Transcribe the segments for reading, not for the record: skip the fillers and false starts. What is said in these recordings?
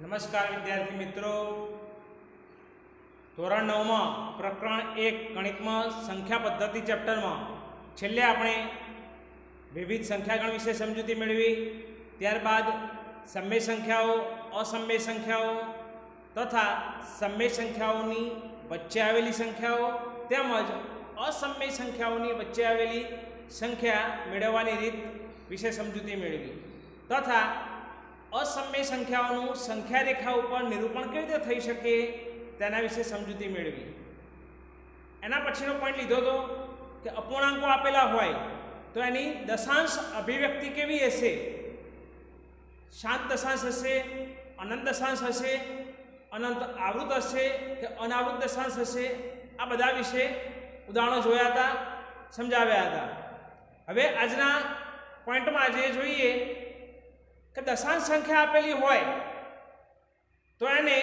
નમસ્કાર વિદ્યાર્થી મિત્રો, ધોરણ 9માં પ્રકરણ 1 ગણિતમાં સંખ્યા પદ્ધતિ ચેપ્ટરમાં છેલ્લે આપણે વિવિધ સંખ્યાગણ વિશે સમજૂતી મેળવી. ત્યારબાદ સમય સંખ્યાઓ, અસમય સંખ્યાઓ તથા સમય સંખ્યાઓની વચ્ચે આવેલી સંખ્યાઓ તેમજ અસમય સંખ્યાઓની વચ્ચે આવેલી સંખ્યા મેળવવાની રીત વિશે સમજૂતી મેળવી તથા અસમય સંખ્યાઓનું સંખ્યા રેખા ઉપર નિરૂપણ કેવી રીતે થઈ શકે તેના વિશે સમજૂતી મેળવી. એના પછીનો પોઈન્ટ લીધો હતો કે અપૂર્ણાંકો આપેલા હોય તો એની દશાંશ અભિવ્યક્તિ કેવી હશે, શાંત દશાંશ હશે, અનંત દશાંશ હશે, અનંત આવૃત હશે કે અનાવૃત દશાંશ હશે. આ બધા વિશે ઉદાહરણો જોયા હતા, સમજાવ્યા હતા. હવે આજના પોઈન્ટમાં આજે જોઈએ કે દશાંશ સંખ્યા આપેલી હોય તો એને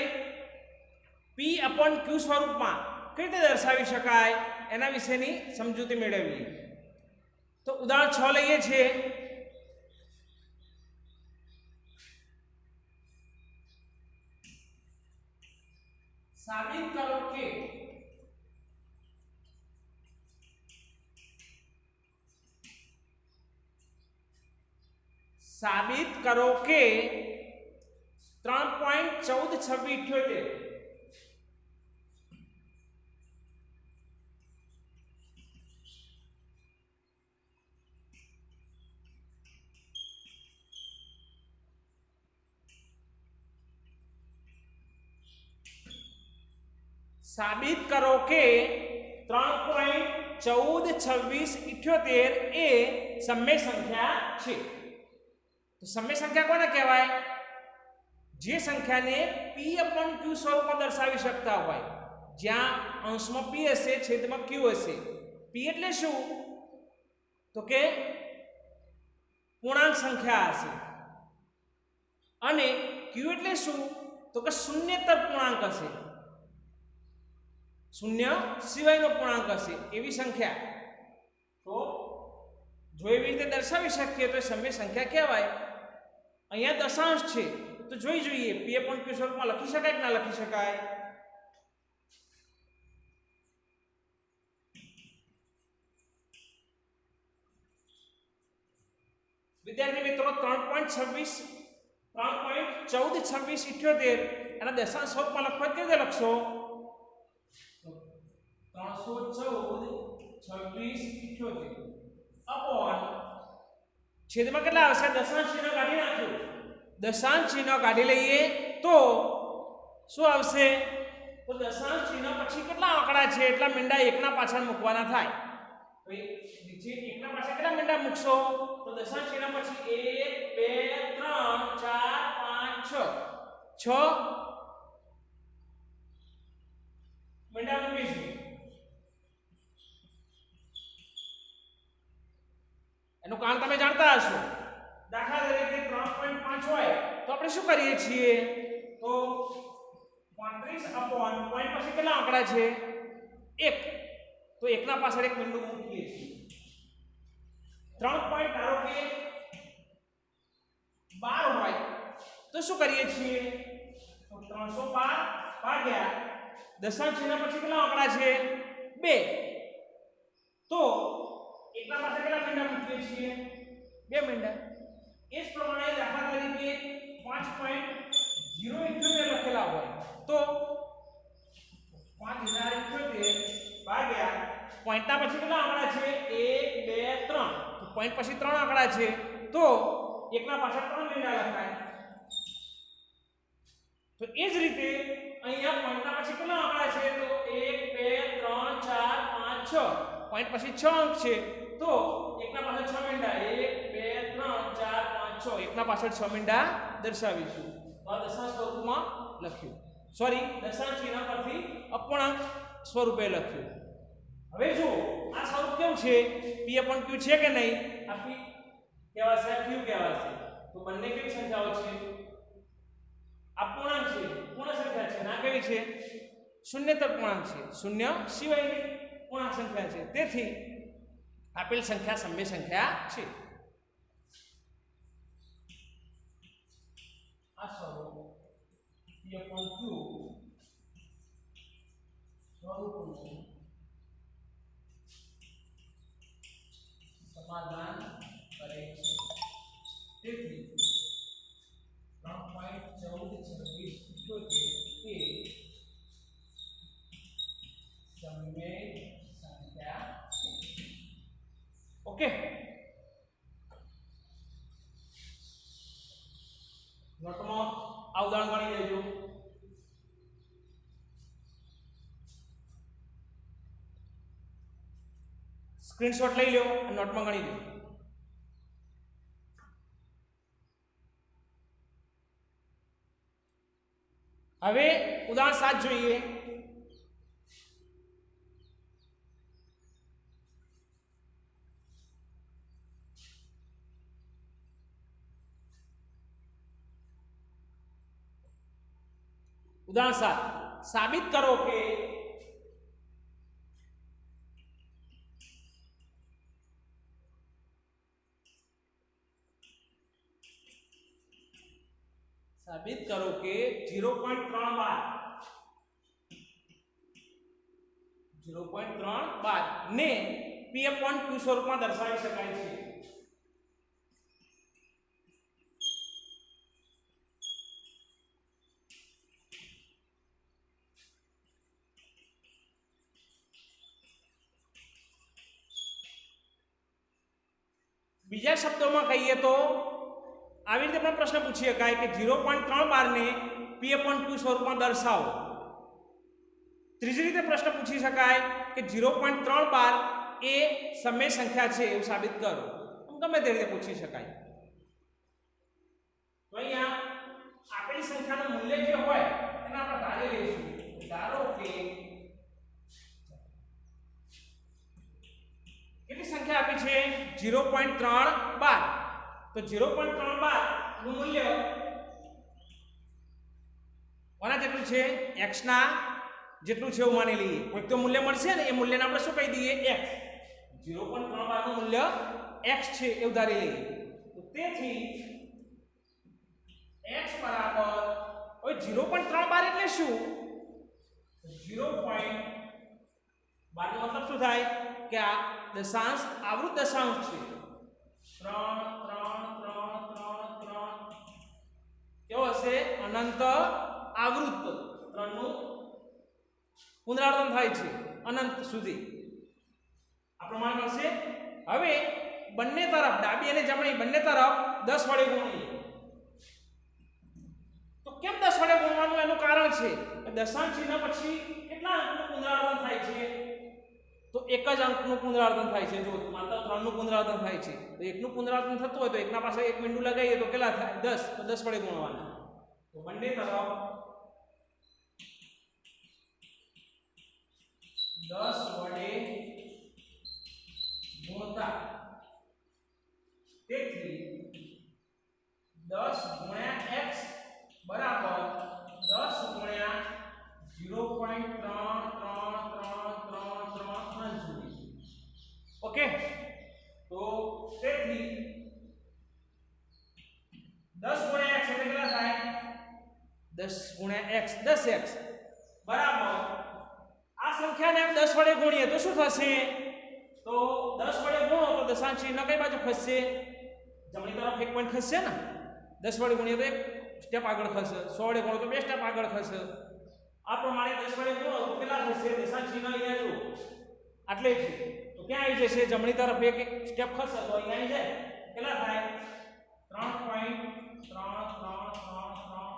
P/Q સ્વરૂપમાં કઈ રીતે દર્શાવી શકાય એના વિશેની સમજૂતી મેળવીએ. તો ઉદાહરણ 6 લઈએ છીએ. સાબિત કરો કે 3.142678 સાબિત કરો કે 3.142678 એ સમય સંખ્યા છે. તો સમય સંખ્યા કોને કહેવાય? જે સંખ્યાને P/Q સ્વરૂપમાં દર્શાવી શકતા હોય, જ્યાં અંશમાં P હશે, છેદમાં Q હશે. P એટલે શું? તો કે પૂર્ણાંક સંખ્યા હશે અને Q એટલે શું? તો કે શૂન્યેતર પૂર્ણાંક હશે, શૂન્ય સિવાયનો પૂર્ણાંક હશે એવી સંખ્યા. તો જો એવી રીતે દર્શાવી શકીએ તો સમય સંખ્યા કહેવાય. અહીંયા દશાંશ છે તો જોઈ જોઈએ P/Q સ્વરૂપમાં લખી શકાય કે ના લખી શકાય. વિદ્યાર્થી મિત્રો, 3.142678 એના દશાંશ સ્વરૂપમાં લખવા કેવી રીતે લખશો? 3142678 અપોન છેદમાં કેટલા આવશે? દશાંશ ચિહ્ન કાઢી નાખ્યું. દશાંશ ચિહ્ન કાઢી લઈએ તો શું આવશે? તો દશાંશ ચિહ્ન પછી કેટલા આંકડા છે એટલા મીંડા એકના પાછળ મૂકવાના થાય. તો નીચે એકના પાછળ કેટલા મીંડા મૂકશો? તો દશાંશ ચિહ્ન પછી 1 2 3 4 5 6 મીંડા મૂકીશું. એનું કારણ તમે જાણતા હશો. દાખલા તરીકે 3.5 હોય તો આપણે શું કરીએ છીએ? તો 35 પોઈન્ટ પછી કેટલા આંકડા છે? 1. તો એકના પાછળ એક મીંડું મૂકીએ છીએ. 3 પોઈન્ટ ધારો કે 12 હોય તો શું કરીએ છીએ? તો 312 ભાગ્યા દશાંશ ચિહ્ન પછી કેટલા આંકડા છે? 2. તો એકના પાસે કેટલા મીંડા મૂકીએ છીએ? 2 મીંડા. એ જ પ્રમાણે દાખલા તરીકે 5.078 લખેલા હોય તો 5078 ભાગ્યા પોઈન્ટના પછી કેટલા આંકડા છે? 1 2 3. તો પોઈન્ટ પછી 3 આંકડા છે તો એકના પાછળ 3 મીંડા લખાય. તો એ જ રીતે અહીંયા પોઈન્ટના પછી કેટલા આંકડા છે? તો 1 2 3 4 5 6. પોઈન્ટ પછી 6 અંક છે તો એકના પાછળ 6 મીંડા. 1 2 3 4 5 6. એકના પાછળ 6 મીંડા દર્શાવીશું. તો આ દશાંશ સ્વરૂપમાં લખ્યું. સોરી, દશાંશ ચિહ્ન પરથી અપૂર્ણાંક સ્વરૂપે લખ્યું. હવે જો આ સ્વરૂપ કેવું છે? P/Q છે કે નહીં? આ P કહેવાશે, આ Q કહેવાશે. તો બંને કેવી સંખ્યાઓ છે? અપૂર્ણાંક છે, પૂર્ણ સંખ્યા છે. ના કેવી છે? શૂન્યેતર પૂર્ણાંક છે, શૂન્ય સિવાયની પૂર્ણાંક સંખ્યા છે. તેથી આપેલ સંખ્યા સમય સંખ્યા છે. આ સ્વરૂપ P/Q સ્વરૂપનું સમાધાન કરે છે. તેથી 3.1426 એ સમમેય સંખ્યા છે. ઓકે, નોટમાં આ ઉદાહરણ ગણી લેજો. સ્ક્રીનશોટ લઈ લો અને નોટમાં ગણી લો. હવે ઉદાહરણ 7 જોઈએ. ઉદાહરણ 7, સાબિત કરો કે સાબિત કરો કે 0.312 ને P/Q સ્વરૂપમાં દર્શાવી શકાય છે. બીજા શબ્દોમાં કહીએ તો આવી રીતે પણ પ્રશ્ન પૂછી શકાય કે 0.312 ને P/Q સ્વરૂપમાં દર્શાવો. ત્રીજી રીતે પ્રશ્ન પૂછી શકાય કે 0.312 એ સમય સંખ્યા છે એવું સાબિત કરો. ગમે તે રીતે પૂછી શકાય. તો અહીંયા આપેલી સંખ્યાનું મૂલ્ય જે હોય એને આપણે ધારી લઈશું. ધારો કે કેટલી સંખ્યા આપી છે 0.312. તો 0.312 નું મૂલ્ય કોના જેટલું છે? x ના જેટલું છે એવું માની લઈએ. કોઈક તો મૂલ્ય મળશે ને, એ મૂલ્યને આપણે શું કહી દઈએ? x. 0.312 નું મૂલ્ય x છે એવું ધારી લઈએ. તો તેથી x બરાબર હવે 0.312 એટલે શું? 0.12 નો મતલબ શું થાય કે આ દશાંશ આવૃત દશાંશ છે. 3 3 3 3 3 કેવો હશે? અનંત આવૃત. 3 નું પુનરાવર્તન થાય છે અનંત સુધી. આ પ્રમાણ મળશે. હવે બંને તરફ, ડાબી અને જમણી બંને તરફ 10 વડે ગુણીએ. તો કેમ 10 વડે ગુણવાનું? એનું કારણ છે કે દશાંશ ચિહ્ન પછી કેટલા અંકનું પુનરાવર્તન થાય છે? તો એક જ અંકનું પુનરાવર્તન થાય છે. જો માત્ર 3 નું પુનરાવર્તન થાય છે તો 1 નું પુનરાવર્તન થતું હોય તો એકના પાસે 1 બિંદુ લગાવીએ તો કેટલા થાય? 10. તો 10 વડે ગુણવાના. તો બંને તરફ 10 વડે ગુણતા. તેથી 10 ગુણ્યા x બરાબર 10 ગુણ્યા 0.3333 સુધી. ઓકે, તો તેથી 10 ગુણ્યા x એટલે કેટલા થાય? 10 ગુણ્યા x 10x બરાબર આ સંખ્યાને આમ 10 વડે ગુણીએ તો શું થશે? તો 10 વડે ગુણો તો દશાંશ ચિહ્ન કઈ બાજુ ખસશે? જમણી તરફ 1 પોઈન્ટ ખસશે ને. 10 વડે ગુણીએ તો 1 સ્ટેપ આગળ ખસશે. 100 વડે ગુણો તો 2 સ્ટેપ આગળ ખસશે. આ પ્રમાણે 10 વડે ગુણો તો કેટલા થશે? દશાંશ ચિહ્ન અહીંયા જુઓ આટલે છે. તો ક્યાં આવી જશે? જમણી તરફ 1 સ્ટેપ ખસશે તો અહીંયા આવી જાય. કેટલા થાય? 3.3333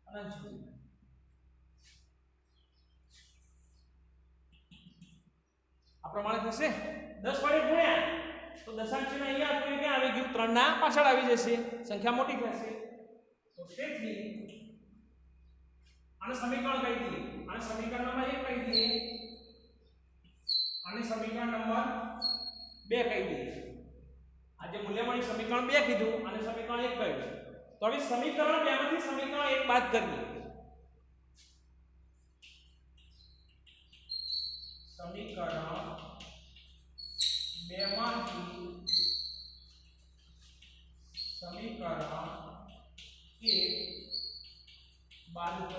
અનંત સુધી. આ પ્રમાણે થશે. 10 વડે ગુણ્યા તો દશાંશ ચિહ્ન અહીંયા હતું, ક્યાં આવી ગયું? 3 ના પાછળ આવી જશે. સંખ્યા મોટી થશે. તો તેથી આને સમીકરણ કહી દઈએ. આને સમીકરણ નંબર 1 કહી દઈએ. આને સમીકરણ નંબર 2 કહી દઈએ. આ જે મૂલ્યવાળી સમીકરણ 2 કીધું અને સમીકરણ 1 કહ્યું. તો હવે સમીકરણ 2 માંથી સમીકરણ 1 બાદ કરીએ. સમીકરણ 2 માંથી સમીકરણ 1 બાદ કરીએ.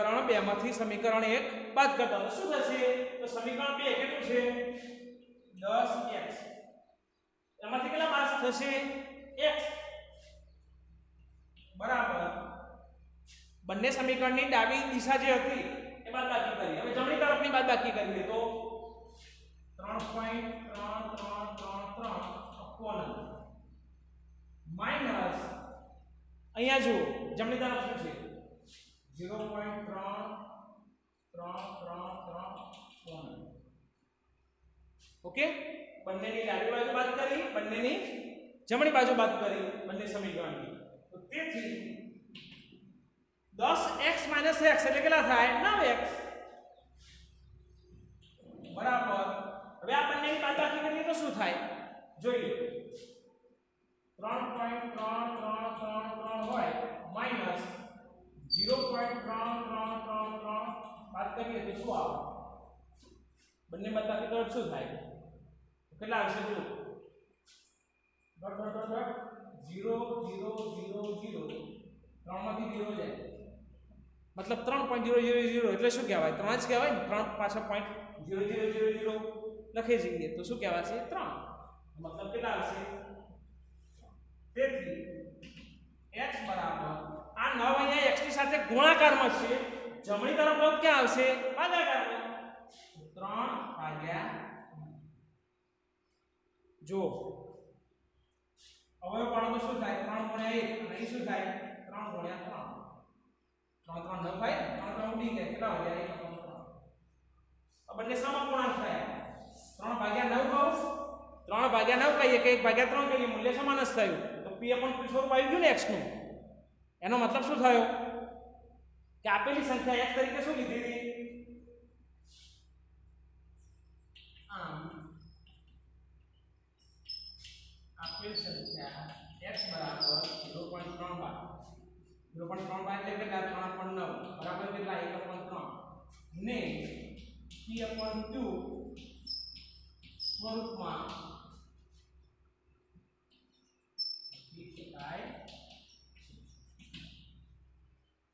સમીકરણ 2 માંથી સમીકરણ 1 બાદ કરતા તો શું થશે? તો સમીકરણ 2 કેટલું છે? 10x. એમાંથી કેટલા બાદ થશે? x બરાબર બંને સમીકરણની ડાબી દિશા જે હતી એ બાદબાકી કરી. હવે જમણી તરફની બાદબાકી કરીએ તો 3.3333 અપોન માઈનસ અહીંયા જુઓ જમણી તરફ શું છે? 0.3333 ઓકે. બંનેની ડાબી બાજુ બાદ કરી, બંનેની જમણી બાજુ બાદ કરી બંને સમીકરણની. તો તેથી 10x - x એટલે કેટલા થાય? 9x બરાબર. હવે આ બંનેની બાદબાકી કરીએ તો શું થાય? જોઈ લો. 3.3333 હોય માઈનસ 0.3333 બાદ કરીએ તો શું આવે? બંને બાદબાકી કરો શું થાય? કેટલા આવશે? જો 0 0 0 0 3 માંથી 0 જાય મતલબ 3.000 એટલે શું કહેવાય? 3 જ કહેવાય ને. 3 પાછા પોઈન્ટ 0000 લખી જઈએ તો શું કહેવાશે? 3 મતલબ કેટલા આવશે? તેથી x બરાબર આ 9 અહીંયા x ની સાથે ગુણાકારમાં છે, જમણી તરફ લોટ ક્યાં આવશે? ભાગાકારમાં. 3 ભાગ્યા જો હવે પણ તો શું થાય? 3 ગુણ્યા 1 અને અહીં શું થાય? 3 ગુણ્યા 3 3 3 ન થાય? 3 3 ઉડી ગયા કેટલા વાગ્યા? 1 3 આ બંને સમઅપૂર્ણાંક થયા. 3 ભાગ્યા 9 કહું, 3 ભાગ્યા 9 કહીએ કે 1 ભાગ્યા 3 કહીએ, મૂલ્ય સમાન જ થયું. તો p upon q સ્વરૂપ આવી ગયું ને x નું. એનો મતલબ શું થયો? કે આપેલી સંખ્યા x તરીકે શું લીધી હતી? આપેલ સંખ્યા x બરાબર 0.32 0.32 એટલે કેટલા? 3.9 બરાબર કેટલા? 1/3 ને p upon q સ્વરૂપમાં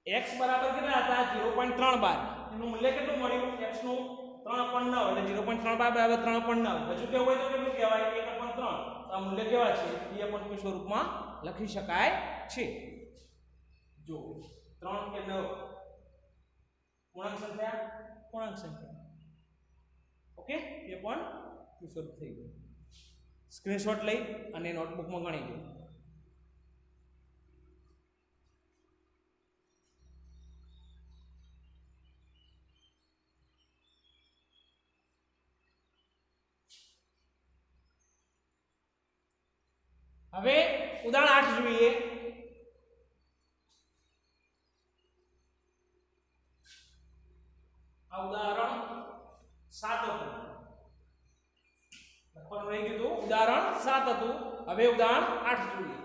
x બરાબર કેટલા હતા? 0.32 એનું મૂલ્ય કેટલું મળ્યું? x નું 3/9 એટલે 0.32 બરાબર 3/9. હજુ કેવું હોય તો કેટલું કહેવાય? 1/3. આ મૂલ્ય કેવા છે? p upon q સ્વરૂપમાં લખી શકાય છે. જો 3 કે 9 પૂર્ણાંક સંખ્યા ઓકે. p upon q સ્વરૂપ થઈ ગયું. સ્ક્રીનશોટ લઈ અને નોટબુકમાં ગણી લો. હવે ઉદાહરણ 8 જોઈએ. આ ઉદાહરણ 7 હતું. લખવાનું રહી ગયું હતું. ઉદાહરણ 7 હતું. હવે ઉદાહરણ 8 જોઈએ.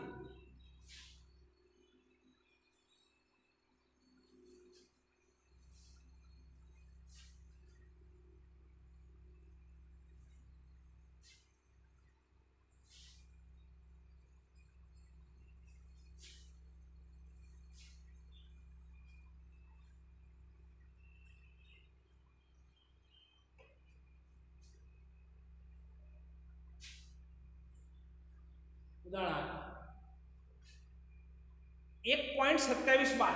ઉદાહરણ 1.27 બાર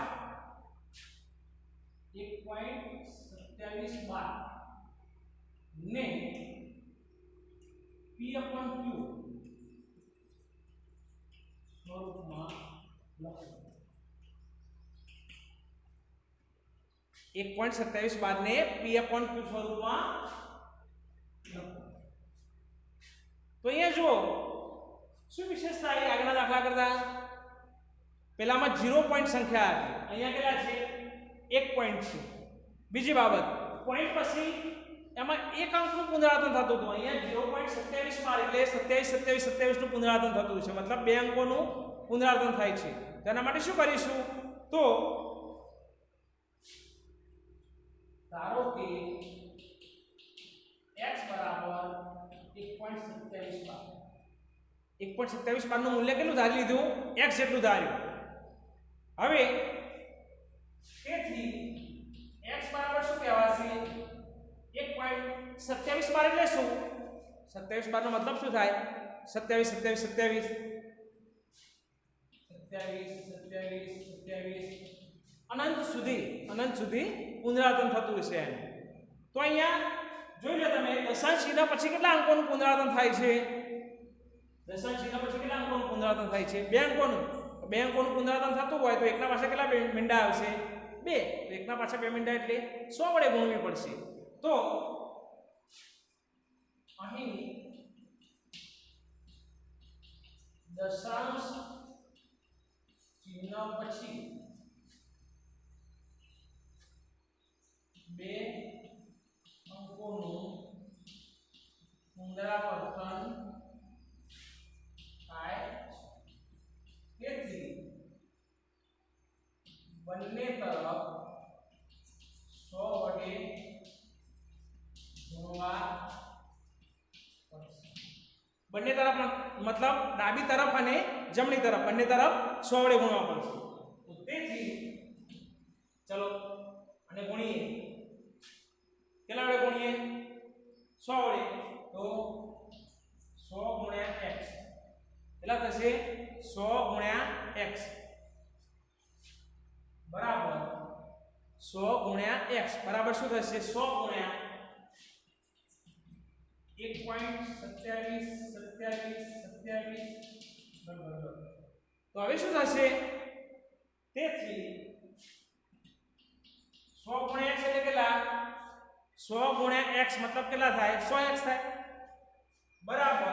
1.27 બાર ને p upon q સ્વરૂપમાં લખો. 1.27 બાર ને p upon q સ્વરૂપમાં લખો. તો અહીંયા જુઓ શું વિશેષતા છે આગળના દાખલા કરતા? પહેલામાં 0 પોઈન્ટ સંખ્યા હતી, અહીંયા કેટલા છે? 1 પોઈન્ટ છે. બીજી બાબત, પોઈન્ટ પછી એમાં એક અંકનું પુનરાવર્તન થતું હતું. અહીંયા 0.27 બાર એટલે 27 27 27 નું પુનરાવર્તન થતું છે, મતલબ બે અંકોનું પુનરાવર્તન થાય છે. તેના માટે શું કરીશું? તો ધારો કે x બરાબર 1.27 બાર 1.27 બારનું મૂલ્ય કેટલું ધારી લીધું? x જેટલું ધાર્યું. હવે તેથી 27 બાર એટલે શું? 27 બાર નો મતલબ શું થાય? 27 27 27 અનંત સુધી પુનરાવર્તન થતું હશે એમ. તો અહીંયા જોઈ લો તમે, દશાંશ ચિહ્ન પછી કેટલા અંકોનું પુનરાવર્તન થાય છે? દશાંશ ચિહ્ન પછી કેટલા અંકોનું પુનરાવર્તન થાય છે? 2 અંકોનું. 2 અંકોનું પુનરાવર્તન થતું હોય તો એકના પાછળ કેટલા મીંડા આવશે? 2. તો એકના પાછળ 2 મીંડા એટલે 100 વડે ગુણવી પડશે. તો અહીં દશાંશ ચિહ્ન પછી 2 અંકોનું પુનરાવર્તન થાય. તેથી બંને તરફ 100 વડે ગુણવા પડશે. બંને તરફ મતલબ ડાબી તરફ અને જમણી તરફ બંને તરફ 100 વડે ગુણવા પડશે. તો તેથી ચલો અને ગુણીએ. કેટલા વડે ગુણીએ? 100 વડે. તો 100 ગુણ્યા x કેટલા થશે? 100 ગુણ્યા x બરાબર 100 ગુણ્યા x બરાબર શું થશે? 100 ગુણ્યા 1.27 તો હવે શું થશે? તેથી 100 ગુણ્યા x એટલે કેટલા? 100 ગુણ્યા x મતલબ કેટલા થાય? 100x થાય બરાબર.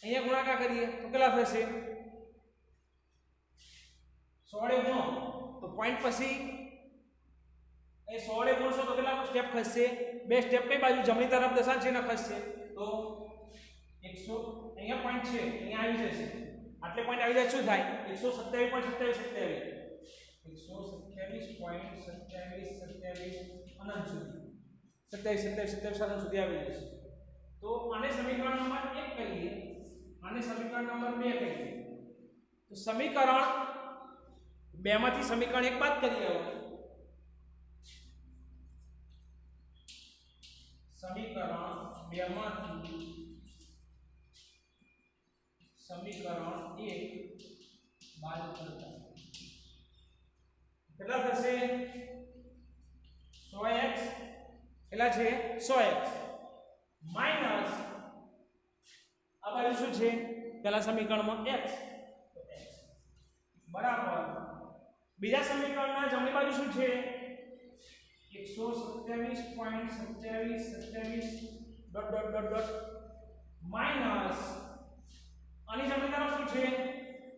અહીંયા ગુણાકાર કરીએ તો કેટલા થશે? 100 વડે ગુણો તો પોઈન્ટ પછી અહીં 100 વડે ગુણશો તો કેટલા સ્ટેપ ખસશે? 2 સ્ટેપ કઈ બાજુ? જમણી તરફ દશાંશ ચિહ્ન ખસશે. તો 100 અહીંયા પોઈન્ટ છે, અહીંયા આવી જશે. આટલે પોઈન્ટ આવી જાય શું થાય? 127.27 અનંત સુધી 27 અનંત સુધી આવી જશે. તો આને સમીકરણ નંબર 1 કહીએ, આને સમીકરણ નંબર 2 કહીએ. તો સમીકરણ 2 માંથી સમીકરણ 1 બાદ કરીએ. હવે સમીકરણ 2 માંથી સમીકરણ 1 બાદ કરતા કેટલા થશે? 100x કેટલા છે? 100x માઈનસ આ બાજુ શું છે? પહેલા સમીકરણમાં x બરાબર બીજા સમીકરણના જમણી બાજુ શું છે? 127.27 માઈનસ આની જમણી તરફ શું છે?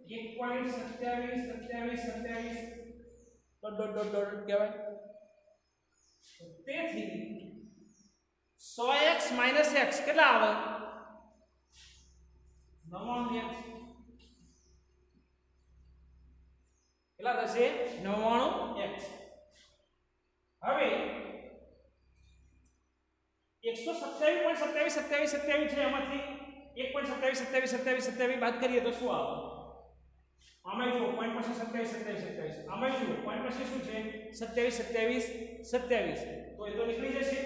1.27 કહેવાય. તેથી 100x માઈનસ x કેટલા આવે? 99x કેટલા થશે? 99x. હવે 127.27 છે એમાંથી 1.27 બાદ કરીએ તો શું આવે? આમાં જુઓ પોઈન્ટ પછી 27 આમાં જુઓ પોઈન્ટ પછી શું છે? 27 તો એ તો નીકળી જશે.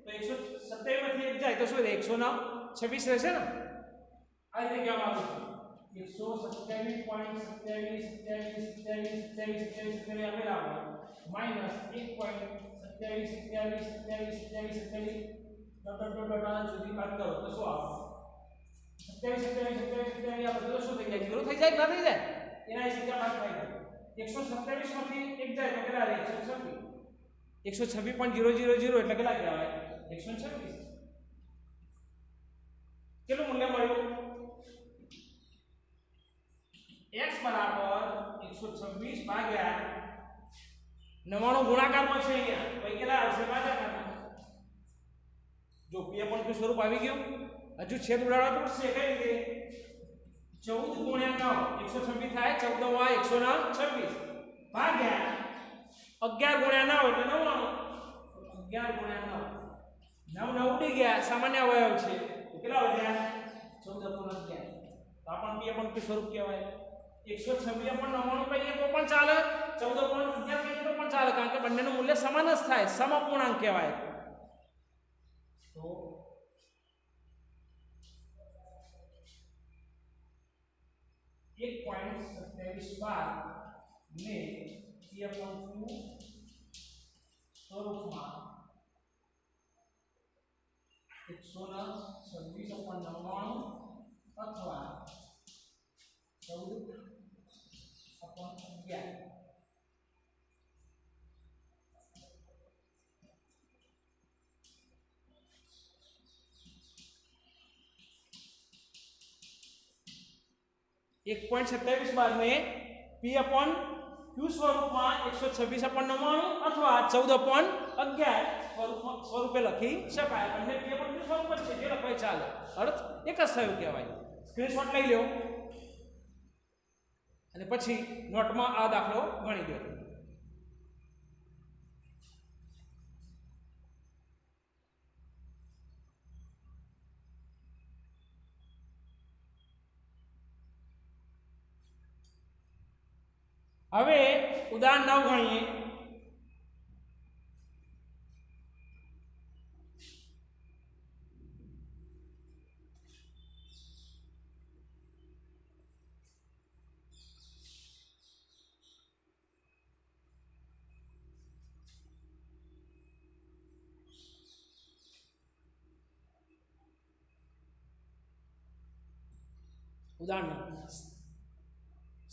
તો 127 માંથી 1 જાય તો શું રહે? 126 રહેશે ને. આ રીતે કહેવામાં આવ્યું છે 127.27 આપેલા આવે માઈનસ 1.27 સુધી બાદ કરો તો શું આવે? 27 આ બધું શું થઈ જાય? 0 થઈ જાય કે ના થઈ જાય? એના સંખ્યા બાદ થાય. 127 માંથી 1 જાય તો કેટલા રહે? 126.000 એટલે કેટલા કહેવાય? 126. કેટલું મૂલ્ય મળ્યું? x બરાબર 126 ભાગ્યા 99 ગુણાકારમાં છે અહીંયા. પછી કેટલા આવશે? ભાગાકારમાં. જો p પણ સ્વરૂપ આવી ગયું. હજુ છેદ ઉડાડવા પડશે. કઈ રીતે? 14 ગુણ્યા 9 126 થાય. 14 * 126 ભાગ્યા 11 ગુણ્યા 9 એટલે 99. 11 ગુણ્યા 9 9 ઉડી ગયા. સામાન્ય અવયવ છે તો કેટલા વધ્યા? 14 * 11. તો આ પણ p સ્વરૂપ કહેવાય. 126 પણ 99 કહીએ તો પણ ચાલે, 14.11 કહીએ તો પણ ચાલે, કારણ કે બંનેનું મૂલ્ય સમાન જ થાય. સમઅપૂર્ણાંક કહેવાય. 1.2712 ને P/Q સ્વરૂપમાં 126/99 અથવા 14/11 1.2712 ને P/Q સ્વરૂપમાં 126/99 અથવા 14/11 સ્વરૂપે લખી શકાય. બંને P/Q સ્વરૂપ જ છે, જે લખાય ચાલે, અર્થ એક જ થયું કહેવાય. સ્ક્રીનશોટ લઈ લો અને પછી નોટમાં આ દાખલો ગણી દો. હવે ઉદાહરણ 9 ગણીએ. ઉદાહરણ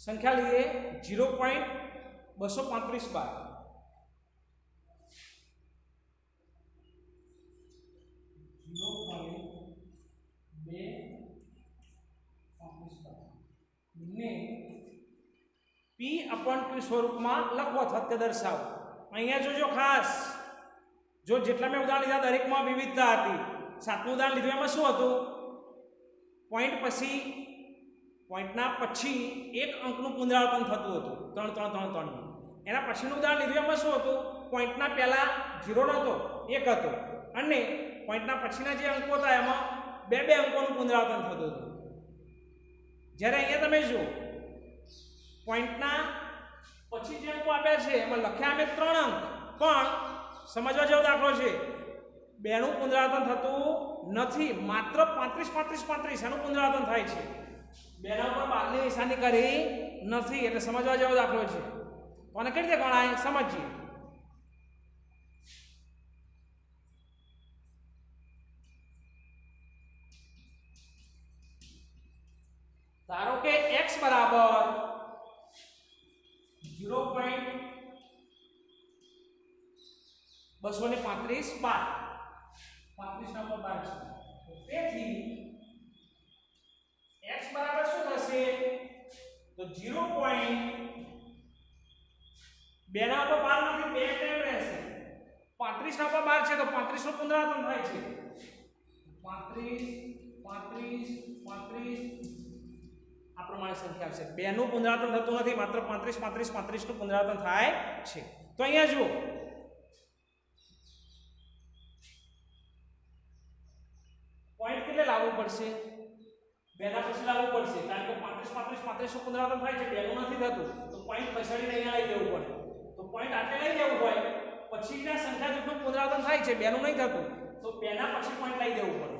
સંખ્યા લઈએ 0.235 બાર. 0.235 ને P/Q સ્વરૂપમાં લખો, સત્ય દર્શાવો. અહીંયા જોજો ખાસ, જો જેટલા મેં ઉદાહરણ લીધા દરેકમાં વિવિધતા હતી. સાતમું ઉદાહરણ લીધું એમાં શું હતું? પોઈન્ટના પછી એક અંકનું પુનરાવર્તન થતું હતું, 3 3 3 3. એના પછીનું ઉદાહરણ લીધું એમાં શું હતું? પોઈન્ટના પહેલા 0 નહોતો, 1 હતો, અને પોઈન્ટના પછીના જે અંકો હતા એમાં બે અંકોનું પુનરાવર્તન થતું હતું. જ્યારે અહીંયા તમે જુઓ, પોઈન્ટના પછી જે અંકો આપ્યા છે એમાં લખ્યા અમે 3 અંક, પણ સમજવા જેવો દાખલો છે, બેનું પુનરાવર્તન થતું નથી, માત્ર 35 35 35 એનું પુનરાવર્તન થાય છે. બેના ઉપર 12 ની નિશાની કરી નથી, એટલે સમજવા જેવો દાખલો છે. કોને કઈ રીતે ગણાય સમજીએ. ધારો કે x બરાબર 0.235 બાર, 35 ના ઉપર 12 છે. તેથી x બરાબર શું થશે? તો 0.2 ના ઉપર 12 માંથી 2 ટાઈમ રહેશે. 35 ના ઉપર 12 છે તો 35 નું પુનરાવર્તન થાય છે. 35 35 35 આ પ્રમાણે સંખ્યા આવશે. 2 નું પુનરાવર્તન થતું નથી, માત્ર 35 35 35 નું પુનરાવર્તન થાય છે. તો અહીંયા જુઓ, પોઈન્ટ કેટલે લાવવું પડશે? 2 ના પછી લાવવું પડશે, કારણ કે 35 35 35 નું પુનરાવર્તન થાય છે, 2 નું નથી થતું, તો પોઈન્ટ ખસેડીને અહીંયા લઈ દેવું પડે. તો પોઈન્ટ આટલે લઈ દેવું હોય, પછીના સંખ્યા જૂથનું પુનરાવર્તન થાય છે, 2 નું નહીં થતું, તો 2 ના પછી પોઈન્ટ લઈ દેવું પડે.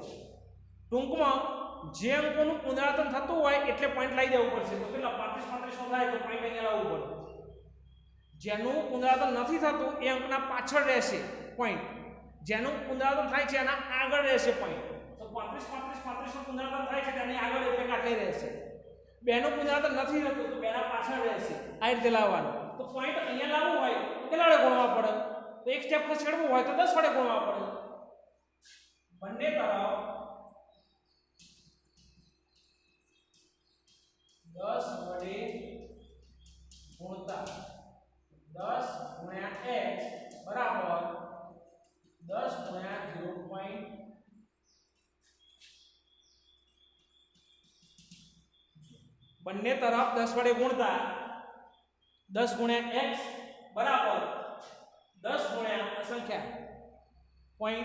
ટૂંકમાં જે અંકોનું પુનરાવર્તન થતું હોય એટલે પોઈન્ટ લઈ દેવું પડશે. તો કેટલા? 35 35 નો થાય તો પોઈન્ટ અહીંયા લાવવું પડે. જેનું પુનરાવર્તન નથી થતું એ અંકના પાછળ રહેશે પોઈન્ટ, જેનું પુનરાવર્તન થાય છે એના આગળ રહેશે પોઈન્ટ. તો 35 35 35 નું પુનરાવર્તન થાય છે તેની આગળ એટલે આટલે રહેશે. 2 નું પુનરાવર્તન નથી થતું તો 2 ના પાછળ રહેશે. આ રીતે લાવવાનું. તો પોઈન્ટ અહીંયા લાવવું હોય તો કેટલા વડે ગુણવા પડે? તો એક સ્ટેપ ખસેડવું હોય તો 10 વડે ગુણવા પડે. બંને તરફ 10 વડે ગુણતા 10 ગુણ્યા x બરાબર 10 ગુણ્યા 0. બંને તરફ 10 વડે ગુણતા 10 ગુણ્યા x બરાબર 10 ગુણ્યા સંખ્યા 0.2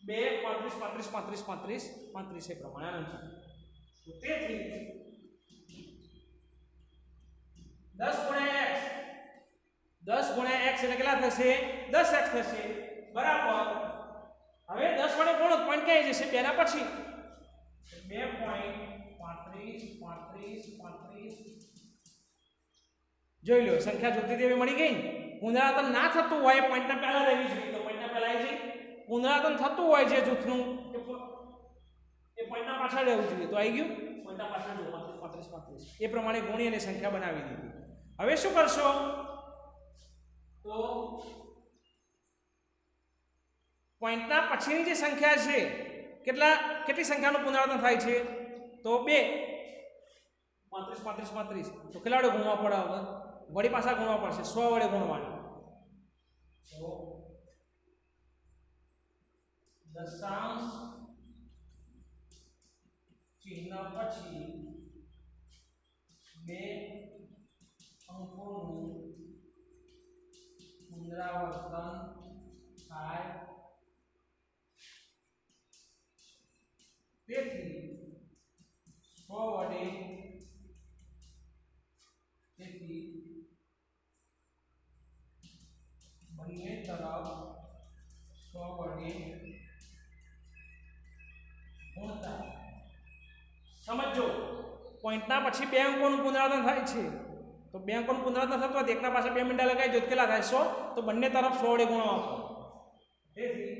35 35 35 35 એ પ્રમાણે આનું છે. તેથી 10 ગુણ્યા x એટલે કેટલા થશે? 10x થશે બરાબર. હવે 10 વડે ગુણો પોઈન્ટ ક્યાં જશે? 2 ના પછી 2.35 35 35 જોઈ લો સંખ્યા જોતી તેવી મળી ગઈ ને. પુનરાવર્તન ના થતું હોય પોઈન્ટના પહેલા રહેવી જોઈએ તો પોઈન્ટના પહેલા આવી જઈ. પુનરાવર્તન થતું હોય જે જૂથનું એ પોઈન્ટના પાછળ રહેવું જોઈએ તો આવી ગયું. પોઈન્ટના પાછળ જો 35 35 એ પ્રમાણે ગુણી અને સંખ્યા બનાવી દીધી. હવે શું કરશો તો પોઈન્ટના પછીની જે સંખ્યા છે કેટલી સંખ્યાનું પુનરાવર્તન થાય છે તો 2 35 35 35 તો કેટલા વડે ગુણવા પડે હવે વળી પાછા ગુણવા પડશે 100 વડે ગુણવાનું. તો દશાંશ ચિહ્ન પછી 2 અંકોનું પુનરાવર્તન થાય. તેથી 100 વડે બંને તરફ 100 વડે ગુણતા. સમજો પોઈન્ટના પછી 2 અંકોનું પુનરાવર્તન થાય છે તો 2 અંકોનું પુનરાવર્તન થતું હોય એકના પાસે 2 મીંડા લગાવી દો કેટલા થાય 100 તો બંને તરફ 100 વડે ગુણવા આપો. તેથી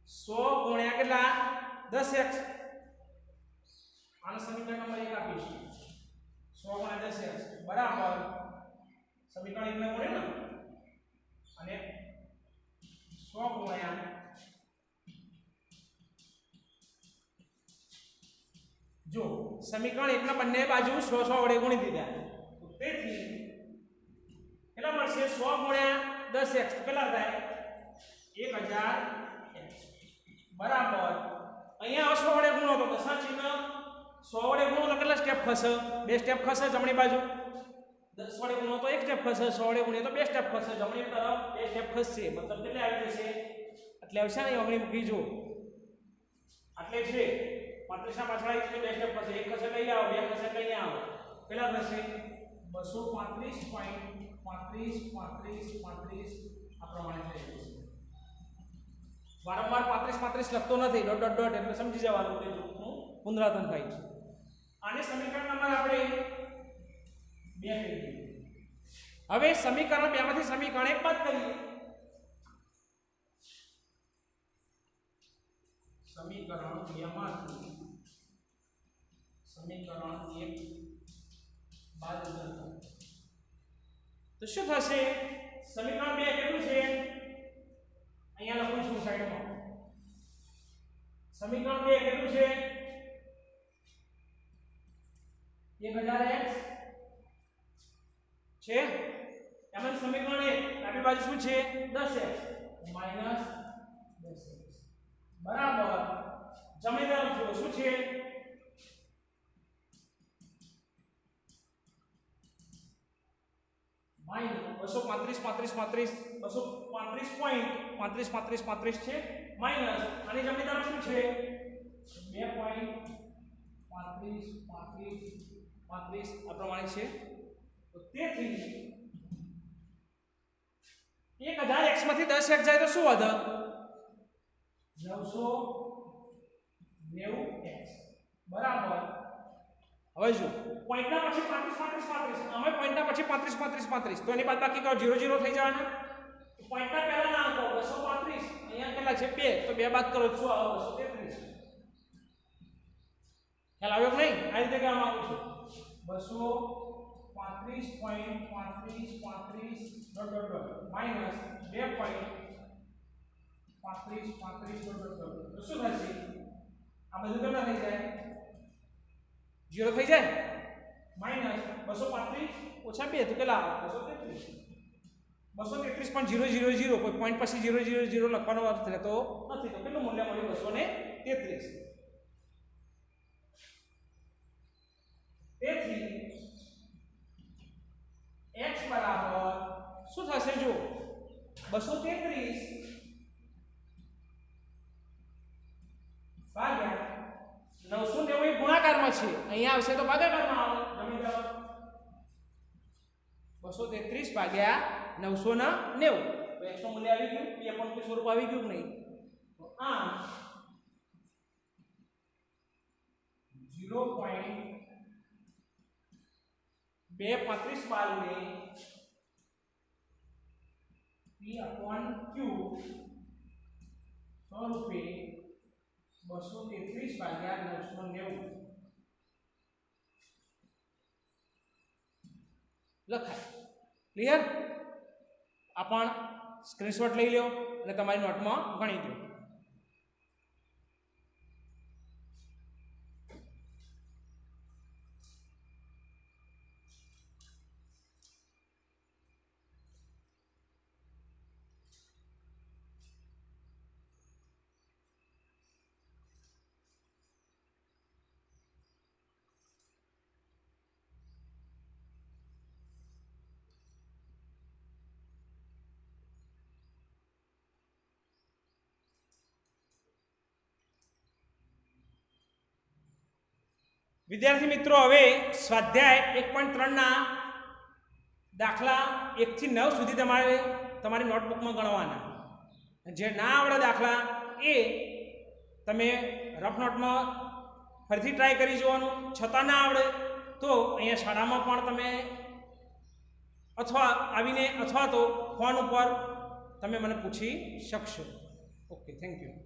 100 ગુણ્યા કેટલા 10x આનો સમીકરણ નંબર 1 આપીશું. 100 ગુણ્યા 10x બરાબર સમીકરણ 1 ને ગુણે ને અને 100 ગુણ્યા જો સમીકરણ 1 ના બંને બાજુ 100 100 વડે ગુણી દીધા તો તેથી કેટલા મળશે 100 ગુણ્યા 10x કેટલા થાય 1000x બરાબર. અહીંયા 100 વડે ગુણો તો દશાંશ ચિહ્ન 100 વડે ગુણો તો કેટલા સ્ટેપ ખસે 2 સ્ટેપ ખસે જમણી બાજુ. 10 વડે ગુણો તો 1 સ્ટેપ ખસે 100 વડે ગુણો તો 2 સ્ટેપ ખસે જમણી તરફ 2 સ્ટેપ ખસશે મતલબ કેટલે આવી જશે એટલે આવશે ને ઓગણી મૂકી જો એટલે છે 35 ના પાછળ આવી જશે 2 સ્ટેપ ખસે 1 ખસે લઈ આવો 2 ખસે લઈ આવો કેટલા થશે 235.35 આ પ્રમાણે થઈ જશે. વારંવાર 35 લખતો નથી ડોટ ડોટ ડોટ એટલે સમજી જવાનું કે જૂથનું પુનરાવર્તન થાય છે. આને સમીકરણ નંબર આપણે 2 કહી દઈએ. હવે સમીકરણ 2 માંથી સમીકરણ 1 બાદ કરીએ. સમીકરણ 2 માંથી સમીકરણ 1 બાદ કરતા તો શું થશે સમીકરણ 2 કેટલું છે અહીંયા લખું છું સાઈડમાં. સમીકરણ 2 કેટલું છે 1000x છે એમાં સમીકરણ 1 ડાબી બાજુ શું છે 10x માઈનસ 10x બરાબર જમણી તરફ જો શું છે માઈનસ 235 છે માઈનસ અને જમણી તરફ શું છે 2.35 આ પ્રમાણે છે. તો તેથી 1000x માંથી 10x જાય તો શું વધે 990x બરાબર. હવે જો પોઈન્ટના પછી 35 અમે પોઈન્ટના પછી 35 તો એની બાદ બાકી કરો 0 0 થઈ જવાના. પોઈન્ટના પહેલાના અંકો 235 અહીંયા કેટલા છે 2 તો 2 બાદ કરો શું આવે 233. ખ્યાલ આવ્યો કે નહીં આ રીતે કહેવા માંગુ છું 235.35 dot dot dot minus 2.35 dot dot dot તો શું થશે આ બધું કેટલા થઈ જાય 0 થઈ જાય માઈનસ 235 ઓછા 2 તો કેટલા આવે 233 પણ 0 0 0 કોઈ પોઈન્ટ પછી 0 0 0 લખવાનો અર્થ રહેતો નથી તો કેટલું મૂલ્ય મળ્યું 233. તેથી x બરાબર શું થશે જો 233 ભાગ્યા 990 ગુણાકારમાં છે અહીંયા આવશે તો ભાગાકારમાં આવે જમણી તરફ 233 ભાગ્યા 990 તો x નું મૂલ્ય આવી ગયું p upon q સ્વરૂપ આવી ગયું નહીં તો આ 0.990 0.235 બાલને P/Q સ્વરૂપે 233/990 લખાય. ક્લિયર? આ પણ સ્ક્રીનશોટ લઈ લો અને તમારી નોટમાં ગણી દો. વિદ્યાર્થી મિત્રો, હવે સ્વાધ્યાય 1.3 ના દાખલા 1 થી 9 સુધી તમારે તમારી નોટબુકમાં ગણવાના. જે ના આવડે દાખલા એ તમે રફ નોટમાં ફરીથી ટ્રાય કરી જોવાનું. છતાં ના આવડે તો અહીંયા શાળામાં પણ તમે અથવા તો ફોન ઉપર તમે મને પૂછી શકશો. Okay, thank you.